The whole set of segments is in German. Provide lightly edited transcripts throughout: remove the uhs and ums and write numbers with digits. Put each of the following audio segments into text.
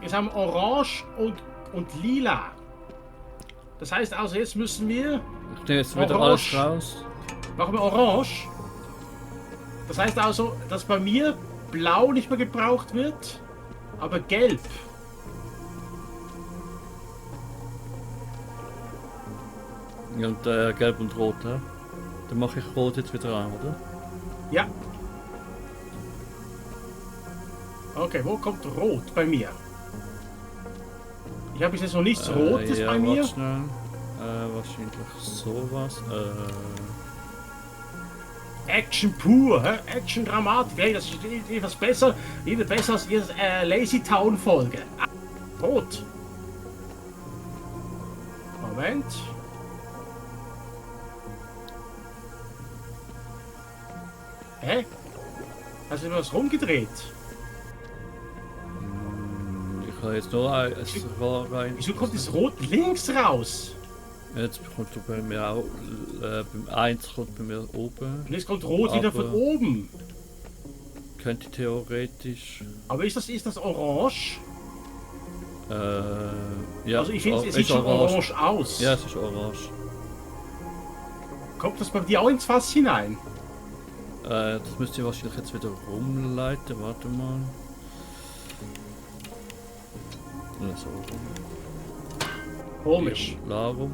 Jetzt haben wir Orange und Lila. Das heißt also, jetzt müssen wir... Ich nehme jetzt wieder alles raus. Machen wir Orange. Das heißt also, dass bei mir Blau nicht mehr gebraucht wird, aber Gelb. Ja, und Gelb und Rot, ja? Dann mache ich Rot jetzt wieder an, oder? Ja. Okay, wo kommt Rot bei mir? Ich habe jetzt noch nichts Rotes ja, bei mir. Schnell. Wahrscheinlich sowas. Action pur, hä? Action Dramatik. Hey, das ist etwas besser. Wieder besser als die Lazy Town Folge. Ah, Rot. Moment. Hä? Hast du was rumgedreht? Ich habe jetzt nur ein Rohr rein. Wieso kommt das Rot links raus? Jetzt kommt bei mir auch. Beim 1 kommt bei mir oben. Und jetzt kommt Rot wieder von oben. Könnte theoretisch. Aber ist das Orange? Ja. Also ich finde, es sieht schon orange aus. Ja, es ist orange. Kommt das bei dir auch ins Fass hinein? Das müsst ihr wahrscheinlich jetzt wieder rumleiten. Warte mal. So. Komisch. Larum.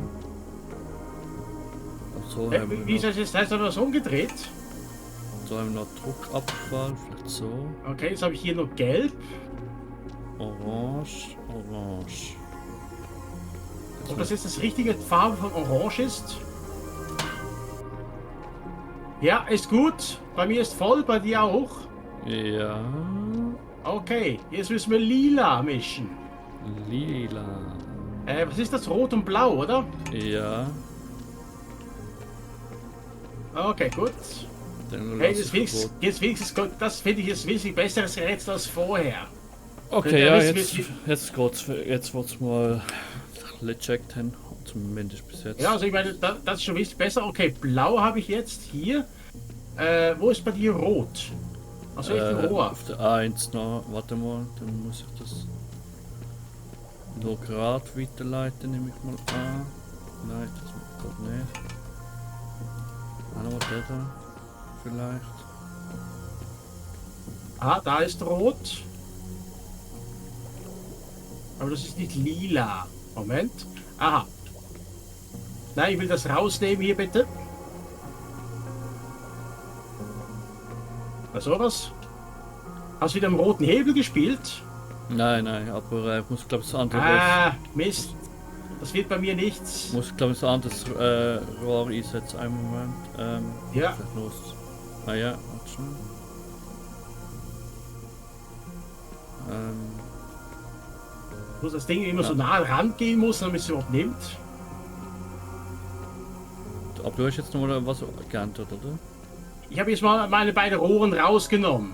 So wie ist das jetzt? Hast du das umgedreht? So haben wir noch Druckabfall, vielleicht so. Okay, jetzt habe ich hier noch Gelb. Orange, Orange. Ob das jetzt das richtige Farbe von Orange ist? Ja, ist gut. Bei mir ist voll, bei dir auch. Ja. Okay, jetzt müssen wir Lila mischen. Lila. Was ist das? Rot und Blau, oder? Ja. Okay, gut. Hey, jetzt wenigstens, das finde ich jetzt wesentlich besseres Rätsel als vorher. Okay, ja, jetzt wird's mal gecheckt haben. Zumindest bis jetzt. Ja, also ich meine, das ist schon wesentlich besser. Okay, Blau habe ich jetzt hier. Wo ist bei dir Rot? Also welches Rohr? Auf der 1 noch. Warte mal, dann muss ich das nur gerade weiterleiten, nehme ich mal an. Nein, das geht nicht. Hallo, der da. Vielleicht. Ah, da ist Rot. Aber das ist nicht lila. Moment. Aha. Nein, ich will das rausnehmen hier bitte. Was sowas? Hast du wieder am roten Hebel gespielt? Nein, aber ich muss glaube ich das andere. Ah, Mist. Das wird bei mir nichts. Muss glaube ich das andere Rohr einsetzen. Einen Moment. Ja. Los. Ah ja, warte schon. Muss das Ding immer so nah rangehen muss, damit es überhaupt nimmt. Aber du hast jetzt noch mal was geändert, oder? Ich habe jetzt mal meine beiden Rohren rausgenommen.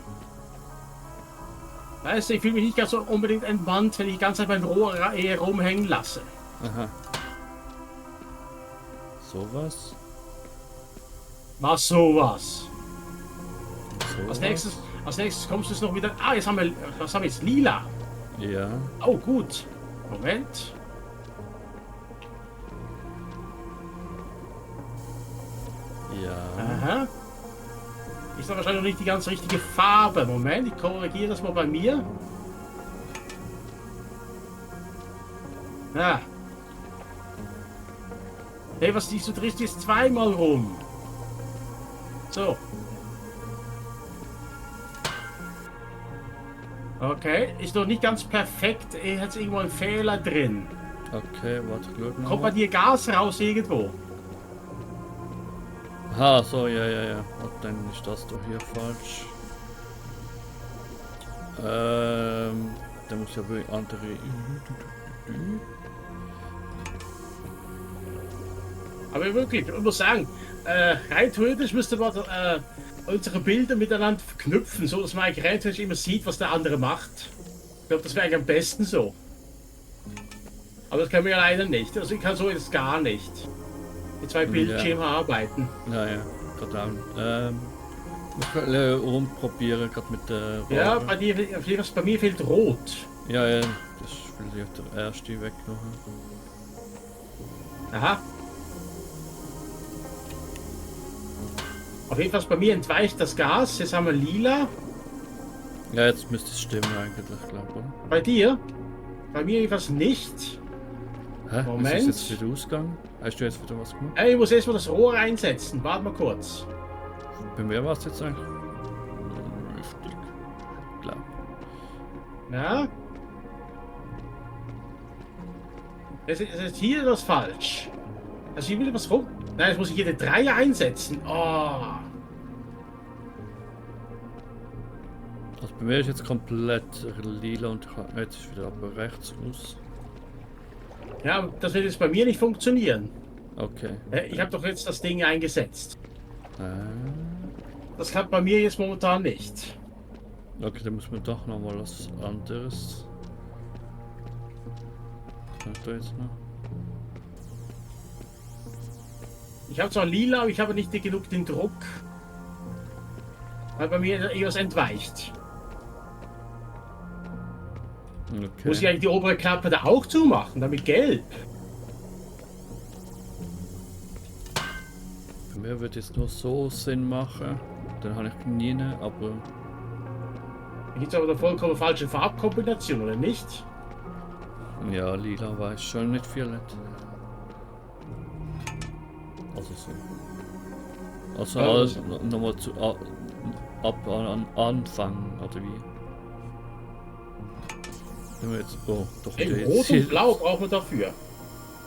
Weißt du, ich fühle mich nicht ganz so unbedingt entmannt, wenn ich die ganze Zeit mein Rohr eher rumhängen lasse. Aha. Sowas. Was sowas? So Als nächstes kommst du es noch wieder. Ah, jetzt haben wir. Was haben wir jetzt? Lila. Ja. Oh, gut. Moment. Ja. Aha. Ist da wahrscheinlich noch nicht die ganz richtige Farbe. Moment, ich korrigiere das mal bei mir. Ja. Hey, was siehst du, drehst jetzt zweimal rum. So. Okay, ist noch nicht ganz perfekt. Hier hat irgendwo einen Fehler drin. Okay, warte, glück noch. Kommt bei dir Gas raus irgendwo? Aha, so, ja. Und dann ist das doch hier falsch. Da muss ja wohl andere. Aber wirklich, ich muss sagen, rein theoretisch müsste man unsere Bilder miteinander verknüpfen, so dass man eigentlich rein theoretisch immer sieht, was der andere macht. Ich glaube, das wäre eigentlich am besten so. Aber das können wir ja leider nicht. Also ich kann so jetzt gar nicht. Mit zwei Bildschirmen arbeiten. Ja, verdammt. Ich rumprobieren, gerade mit der Rohre. Ja, bei mir fehlt Rot. Ja, ja, das will ich der erste wegmachen. Aha. Auf jeden Fall ist bei mir entweicht das Gas. Jetzt haben wir lila. Ja, jetzt müsste es stimmen eigentlich, glaube ich, oder? Bei dir? Bei mir jedenfalls nicht. Hä? Moment. Ist das jetzt wieder ausgegangen? Hast du jetzt wieder was gemacht? Ich muss erstmal das Rohr einsetzen. Warte mal kurz. Bei mir war es jetzt eigentlich richtig. Klar. Ja. Jetzt ist hier das falsch. Also hier will was rum. Nein, jetzt muss ich hier den Dreier einsetzen. Oh. Also bei mir ist jetzt komplett lila und jetzt ist wieder aber rechts aus. Ja, das wird jetzt bei mir nicht funktionieren. Okay. Ich habe doch jetzt das Ding eingesetzt. Das klappt bei mir jetzt momentan nicht. Okay, dann muss man doch noch mal was anderes. Was kann ich da jetzt noch? Ich habe zwar lila, aber ich habe nicht genug den Druck. Weil bei mir etwas entweicht. Okay. Muss ich eigentlich die obere Klappe da auch zumachen, damit gelb? Bei mir wird jetzt nur so Sinn machen. Dann habe ich nie, aber Hier gibt es aber eine vollkommen falsche Farbkombination, oder nicht? ja, lila weiß schon nicht violett. Also so. Also Also. nochmal zu ab an Anfang oder wie? Wenn wir jetzt, oh, doch wieder Rot jetzt. und Blau brauchen wir dafür.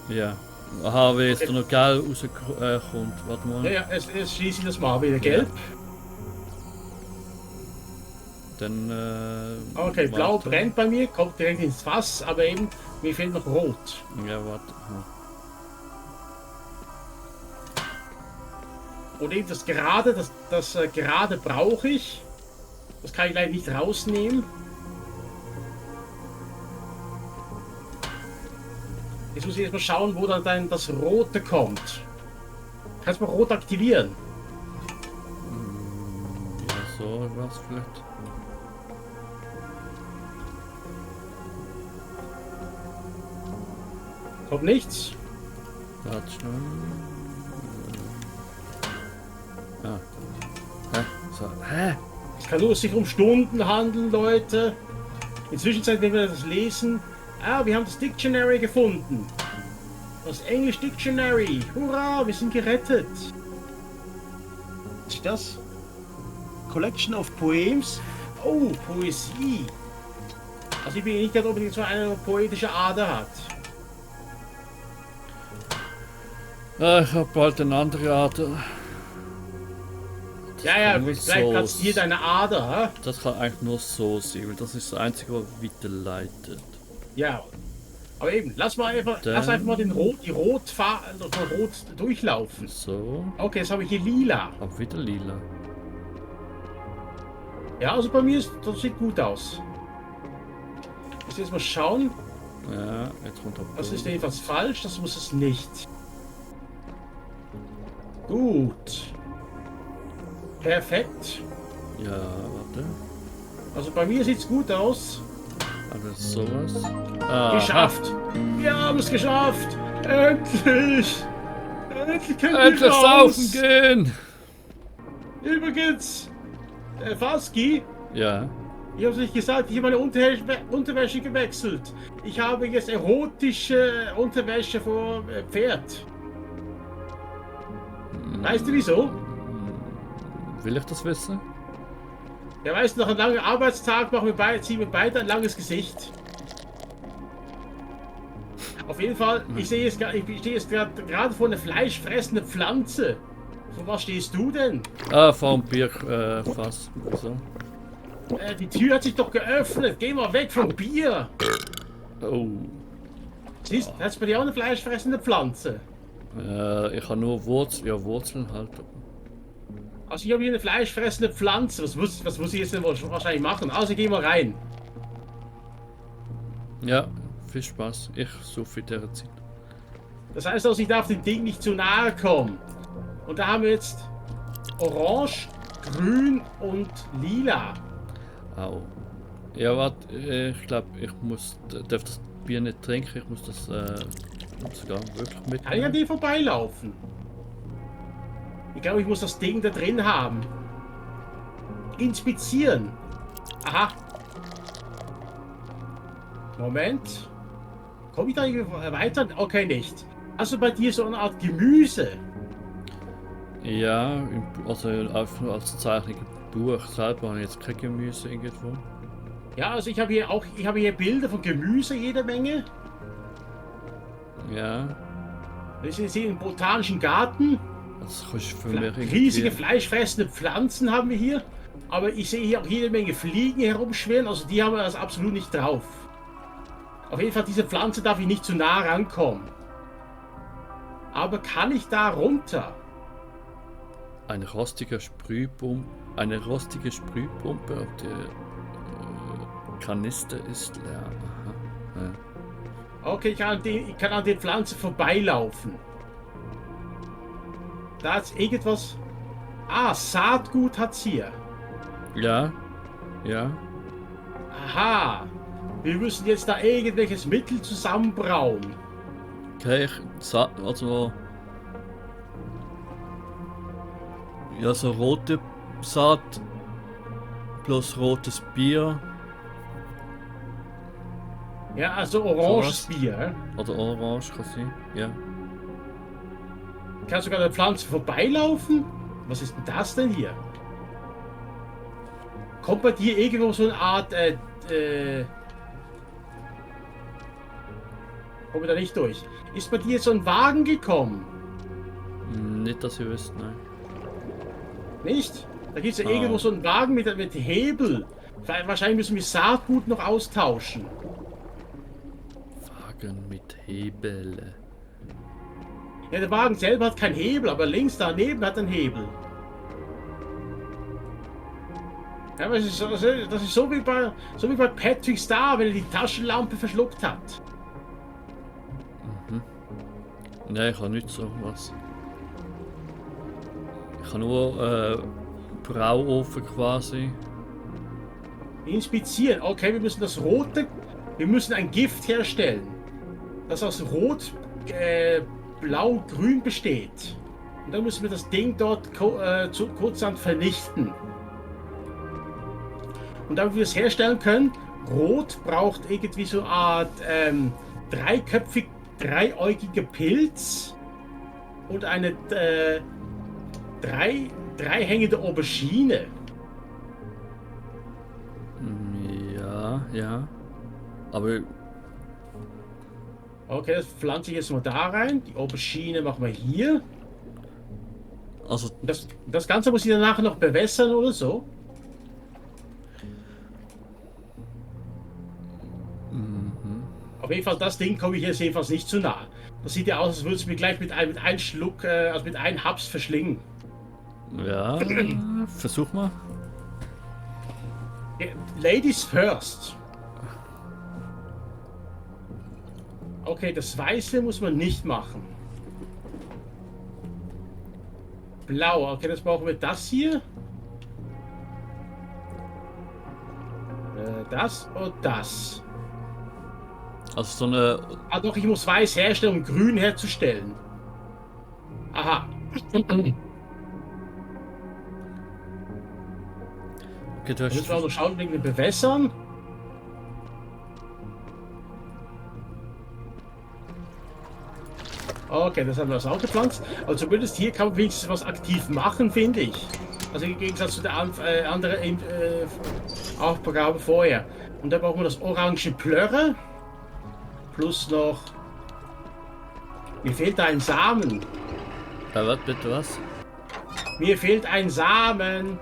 Ja. Aha, wenn jetzt noch gelb rauskommt. Warte mal. Ja, ja, es schließe ich das mal wieder gelb. Dann Okay, Blau warte. brennt bei mir, kommt direkt ins Fass, aber eben, mir fehlt noch Rot. Ja, warte. Aha. Und eben das Gerade, das Gerade brauche ich. Das kann ich gleich nicht rausnehmen. Jetzt muss ich erstmal schauen, wo dann das Rote kommt. Kannst du mal Rot aktivieren? Ja, so was vielleicht. Kommt nichts. Warte schnell. Ah. Hä? So. Hä? Es kann nur sich um Stunden handeln, Leute. Inzwischen, wenn wir das lesen, wir haben das Dictionary gefunden. Das English Dictionary. Hurra, wir sind gerettet. Was ist das? Collection of Poems. Oh, Poesie. Also ich bin nicht gerade unbedingt so eine poetische Ader hat. Ich habe bald eine andere Art. Ja, nur vielleicht platzt hier deine Ader, hä? Das kann eigentlich nur so sein, weil das ist das Einzige, was weiterleitet. Ja. Aber eben, lass einfach mal die Rot durchlaufen. So, Okay, jetzt habe ich hier lila. hab wieder lila. Ja, also bei mir das sieht gut aus. Ich muss jetzt mal schauen. Ja, jetzt runter. Das ist jedenfalls falsch, das muss es nicht. Gut. Perfekt. Ja, warte. Also bei mir sieht's gut aus. Alles sowas. Ah, Geschafft. Wir haben es geschafft. Endlich. Endlich können wir Endlich raus. saufen gehen! Übrigens, Faski, Ja. ich habe es nicht gesagt, ich habe meine Unterwäsche gewechselt. Ich habe jetzt erotische Unterwäsche vor Pferd. Weißt du wieso? Will ich das wissen? Ja, weißt du, nach einem langen Arbeitstag ziehen wir beide ein langes Gesicht. Auf jeden Fall, ich stehe jetzt gerade vor einer fleischfressenden Pflanze. Vor was stehst du denn? Ah, vom Bier, Fass. So. Die Tür hat sich doch geöffnet. Geh mal weg vom Bier. Oh. Siehst du, hast bei dir auch eine fleischfressende Pflanze? Ich habe nur Wurzeln halt. Also ich habe hier eine fleischfressende Pflanze. Was muss ich jetzt denn wahrscheinlich machen? Also geh mal rein. Ja, viel Spaß. Ich suche in dieser Zeit. Das heißt also, ich darf dem Ding nicht zu nahe kommen. Und da haben wir jetzt Orange, grün und lila. Au. Ja, warte, ich glaube, ich darf das Bier nicht trinken, ich muss das sogar wirklich Kann ich an mitnehmen. dir vorbeilaufen? Ich glaube, ich muss das Ding da drin haben. Inspizieren. Aha. Moment. Komme ich da irgendwie weiter? Okay, nicht. Also bei dir so eine Art Gemüse. Ja, also einfach nur als Zeichnung im Buch selber habe ich jetzt kein Gemüse irgendwo. Ja, also ich habe hier Bilder von Gemüse jede Menge. Ja, Wir sind hier im botanischen Garten. das kannst du für mich irgendwie... Riesige fleischfressende Pflanzen haben wir hier. Aber ich sehe hier auch jede Menge Fliegen herumschwirren. Also die haben wir also absolut nicht drauf. Auf jeden Fall, diese Pflanze darf ich nicht zu nah rankommen. Aber kann ich da runter? Eine rostige Sprühpumpe auf der Kanister ist leer. Aha. Ja. Okay, ich kann an den Pflanzen vorbeilaufen. Da ist irgendwas. Ah, Saatgut hat's hier. Ja, ja. Aha. Wir müssen jetzt da irgendwelches Mittel zusammenbrauen. Okay, also... Ja, so rote Saat plus rotes Bier Ja, also oranges Sowas. Bier. oder Orange kann sein. Ja. Kannst du sogar an der Pflanze vorbeilaufen? Was ist denn das denn hier? Kommt bei dir irgendwo so eine Art, kommen wir da nicht durch? Ist bei dir so ein Wagen gekommen? Nicht, dass ihr wisst, nein. Nicht? Da gibt es ja Ah. irgendwo so einen Wagen mit Hebel. Wahrscheinlich müssen wir Saatgut noch austauschen. Wagen mit Hebel. Ja, der Wagen selber hat keinen Hebel, aber links daneben hat einen Hebel. Ja, aber das ist so wie bei Patrick Star, wenn er die Taschenlampe verschluckt hat. Nein, ich habe nicht so was. Ich habe nur Brauofen quasi. Inspizieren. Okay, wir müssen ein Gift herstellen, das aus Rot, Blau, Grün besteht. Und dann müssen wir das Ding dort kurzerhand vernichten. Und damit wir es herstellen können, Rot braucht irgendwie so eine Art dreieugige Pilz und eine dreihängige Aubergine. Ja, ja. Aber Okay, das pflanze ich jetzt mal da rein. Die Aubergine machen wir hier. also Das Ganze muss ich danach noch bewässern oder so. Auf jeden Fall, das Ding komme ich jetzt jedenfalls nicht zu nah. Das sieht ja aus, als würde es mir gleich mit einem Schluck, also mit einem Haps verschlingen. ja, versuch mal. Ladies first. Okay, das Weiße muss man nicht machen. Blau, okay, das brauchen wir das hier. Das und das. Also so eine. Ah doch, ich muss Weiß herstellen, um Grün herzustellen. Aha. Okay, du Jetzt müssen wir auch hast. noch schauen wegen dem Bewässern. Okay, das haben wir also auch gepflanzt. Aber zumindest hier kann man wenigstens was aktiv machen, finde ich. Also im Gegensatz zu der anderen Aufgabe vorher. Und da brauchen wir das orange Plörre. Plus noch... Mir fehlt da ein Samen. Was bitte was? Mir fehlt ein Samen.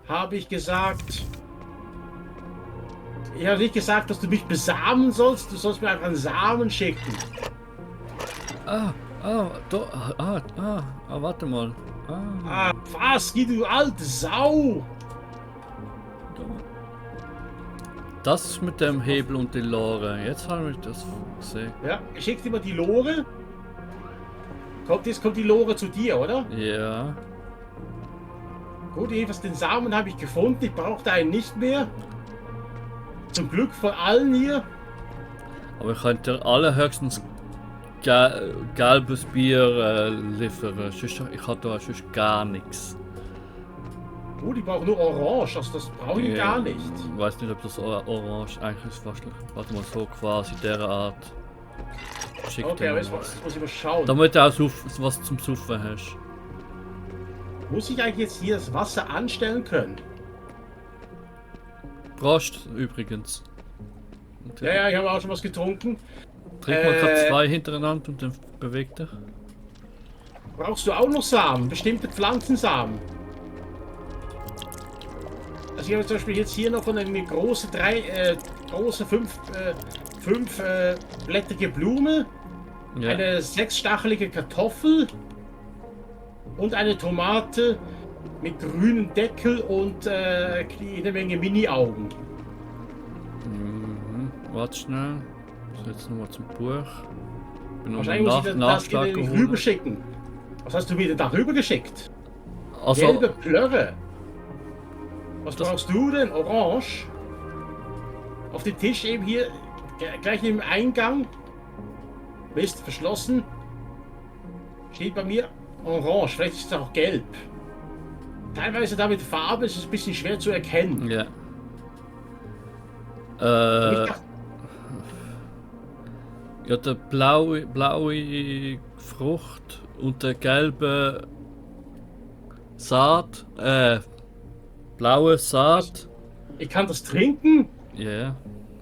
Habe ich gesagt. Ich habe nicht gesagt, dass du mich besamen sollst. Du sollst mir einfach einen Samen schicken. Warte mal. Ah, was? Geh, du alte Sau! Das ist mit dem Hebel und den Lore. Jetzt haben wir das gesehen. Ja, ich schick dir mal die Lore. Jetzt kommt die Lore zu dir, oder? Ja. Gut, jedenfalls den Samen habe ich gefunden. Ich brauchte einen nicht mehr. Zum Glück von allen hier. Aber ich könnte dir allerhöchstens gelbes Bier liefern. Sonst, ich habe da sonst gar nichts. Gut, ich brauche nur Orange. Also das brauche ich gar nicht. Ich weiß nicht, ob das Orange eigentlich ist. Fast, warte mal, so quasi dieser Art. Schick Okay, dir aber mal jetzt was. muss ich mal schauen. Damit du auch was zum Suffen hast. Muss ich eigentlich jetzt hier das Wasser anstellen können? Prost übrigens. Und, Ja, ich habe auch schon was getrunken. Trink mal gerade 2 hintereinander und dann beweg dich. Brauchst du auch noch Samen? Bestimmte Pflanzensamen? Also ich habe zum Beispiel jetzt hier noch eine große fünfblättrige Blume, Ja. eine 6-stachelige Kartoffel und eine Tomate mit grünem Deckel und jede Menge Mini-Augen. Mhm. Warte schnell. Ich jetzt nochmal zum Buch. Bin noch Wahrscheinlich muss ich das Nachschlag dir nicht geholt. rüberschicken. Was hast du wieder darüber geschickt? Also, Gelbe Plörre. Was Das- brauchst du denn? Orange? Auf dem Tisch eben hier, gleich im Eingang. Mist, verschlossen. Steht bei mir Orange, vielleicht ist es auch gelb. Teilweise da mit Farbe ist es ein bisschen schwer zu erkennen. ja. Ich dachte, Ja, der blaue Frucht und der gelbe Saat, blaue Saat. ich kann das trinken? Ja, yeah.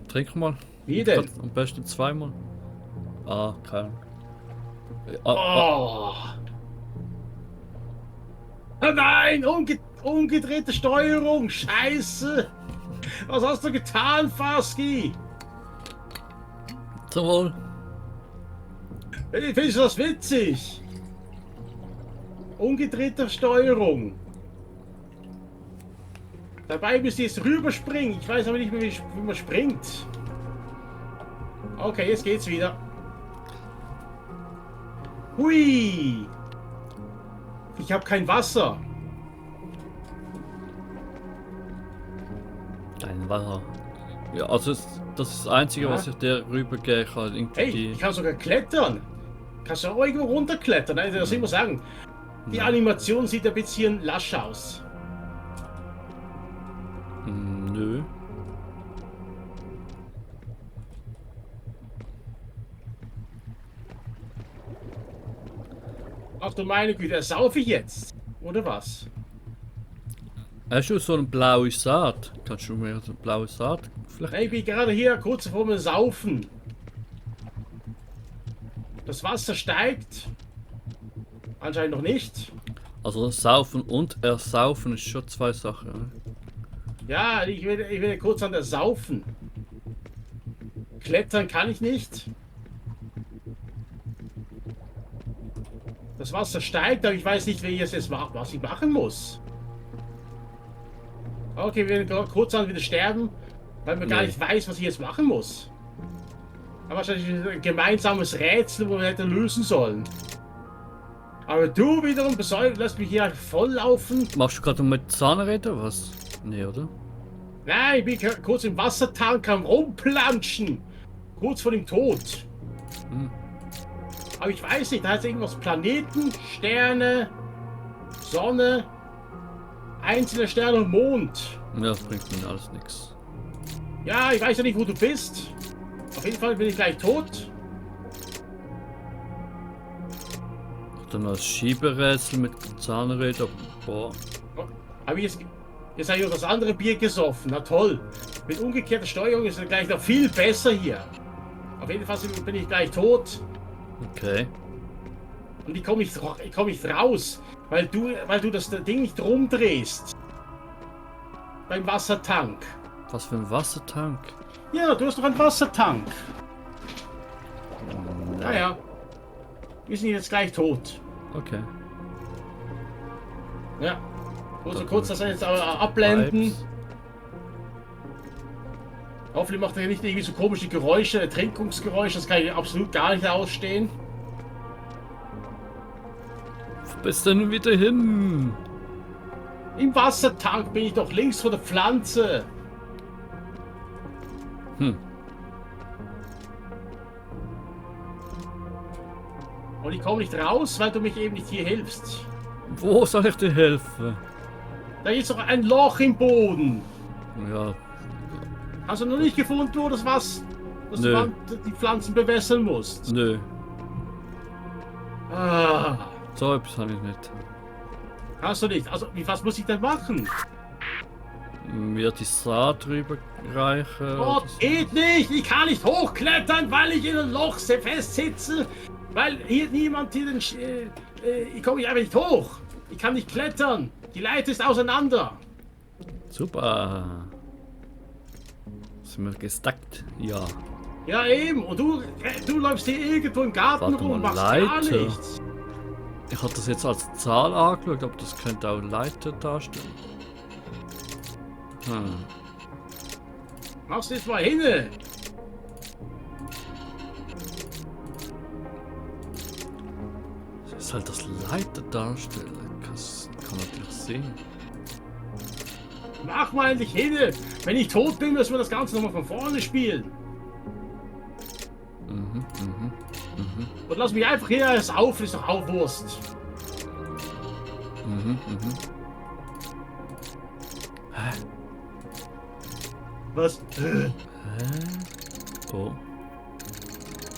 Trink mal. Wie denn? Am besten 2-mal. Ah, kein. Oh. Ah, nein, umgedrehte Steuerung, scheiße. Was hast du getan, Faski? Zum Wohl. Findest du das witzig? Umgedrehte Steuerung. Dabei müsst ihr jetzt rüberspringen. Ich weiß aber nicht mehr, wie man springt. Okay, jetzt geht's wieder. Hui! Ich habe kein Wasser. Dein Wasser. Ja, also das ist das Einzige, Ja. was ich dir rübergeben kann. Irgendwie Hey, die. ich kann sogar klettern. Kannst du auch irgendwo runterklettern? Also, das muss ich sagen. Die Animation sieht ein bisschen lasch aus. Nö. Ach du meine Güte, sauf ich jetzt? Oder was? Hast du so eine blaue Saat? Kannst du mir so eine blaue Saat vielleicht? Nein, ich bin gerade hier kurz vor dem Saufen. Das Wasser steigt. Anscheinend noch nicht. Also saufen und ersaufen ist schon 2 Sachen. Ne? Ja, ich will kurz an der Saufen. Klettern kann ich nicht. Das Wasser steigt, aber ich weiß nicht, wie ich es jetzt mache, was ich machen muss. Okay, wir werden kurz wieder sterben, weil man gar Nee. nicht weiß, was ich jetzt machen muss. Aber wahrscheinlich ein gemeinsames Rätsel, wo wir hätten lösen sollen. Aber du wiederum besäuft, lässt mich hier volllaufen. Machst du gerade mit Zahnrädern was? Nee, oder? Nein, ich bin kurz im Wassertank am Rumplanschen. Kurz vor dem Tod. Hm. Aber ich weiß nicht, da heißt irgendwas Planeten, Sterne, Sonne, einzelne Sterne und Mond. Ja, das bringt mir alles nichts. Ja, ich weiß ja nicht, wo du bist. Auf jeden Fall bin ich gleich tot. Dann als Schieberätsel mit Zahnrädern. Boah. Aber jetzt habe ich noch das andere Bier gesoffen. Na toll. Mit umgekehrter Steuerung ist es gleich noch viel besser hier. Auf jeden Fall bin ich gleich tot. Okay. Und ich komme nicht raus, weil du das Ding nicht rumdrehst. Beim Wassertank. Was für ein Wassertank? Ja, du hast doch einen Wassertank. Naja. Wir sind jetzt gleich tot. Okay. Ja. Also kurz das jetzt abblenden. Pipes. Hoffentlich macht er nicht irgendwie so komische Geräusche, Ertrinkungsgeräusche. Das kann ich absolut gar nicht ausstehen. Wo bist du denn wieder hin? Im Wassertank bin ich doch links von der Pflanze. Hm. Und ich komme nicht raus, weil du mich eben nicht hier hilfst. Wo soll ich dir helfen? Da ist doch ein Loch im Boden. Ja, Hast du noch nicht gefunden, wo das was, dass Nö. du die Pflanzen bewässern musst? nö. Ah, So etwas habe ich nicht. hast du nicht. Also, was muss ich denn machen? Mir die Saat drüber reichen. Oh, oder so. geht nicht! Ich kann nicht hochklettern, weil ich in einem Loch festsitze. Weil hier niemand hier ich komme hier einfach nicht hoch. Ich kann nicht klettern. Die Leiter ist auseinander. Super. Sind wir gestackt? Ja. Ja, eben. Und du läufst hier irgendwo im Garten Warte rum und mal, machst gar Leiter. nichts. Ich hatte das jetzt als Zahl angeschaut, aber das könnte auch Leiter darstellen. Hm. Machst jetzt mal hin. Soll das Leiter darstellen? Das kann natürlich sehen. Mach mal endlich hin. Wenn ich tot bin, müssen wir das Ganze nochmal von vorne spielen. Und lass mich einfach hier auf, ist doch auch Wurst. Hä? Was? Hä? Oh.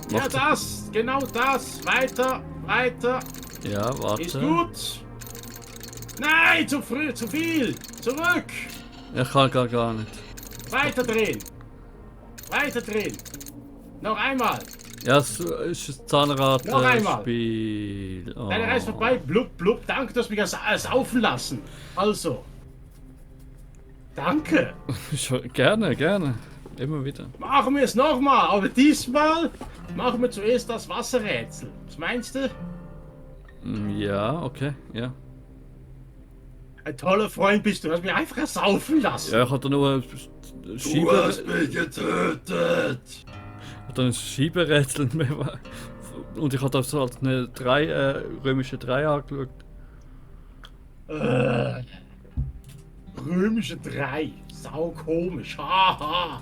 Ja, Macht- das, genau das. Weiter, weiter. Ja, warte. Ist gut. Nein, zu früh, zu viel. Zurück. Ich kann gar nicht. Weiter drehen. Weiter drehen. Noch einmal. Ja, es ist ein Zahnrad-Spiel. Noch einmal. Oh. Deine Reise vorbei. Blub, blub. Danke, dass du mich saufen lassen. Also. Danke. Gerne, gerne. Immer wieder. Machen wir es nochmal. Aber diesmal machen wir zuerst das Wasserrätsel. Was meinst du? Ja, okay, ja. Ein toller Freund bist du. Hast mich einfach saufen lassen. Ja, ich hatte nur ein mich getötet. ein Schieberätsel mehr. Und ich hatte so als eine römische 3 angeschaut. Römische 3. Sau komisch. Haha.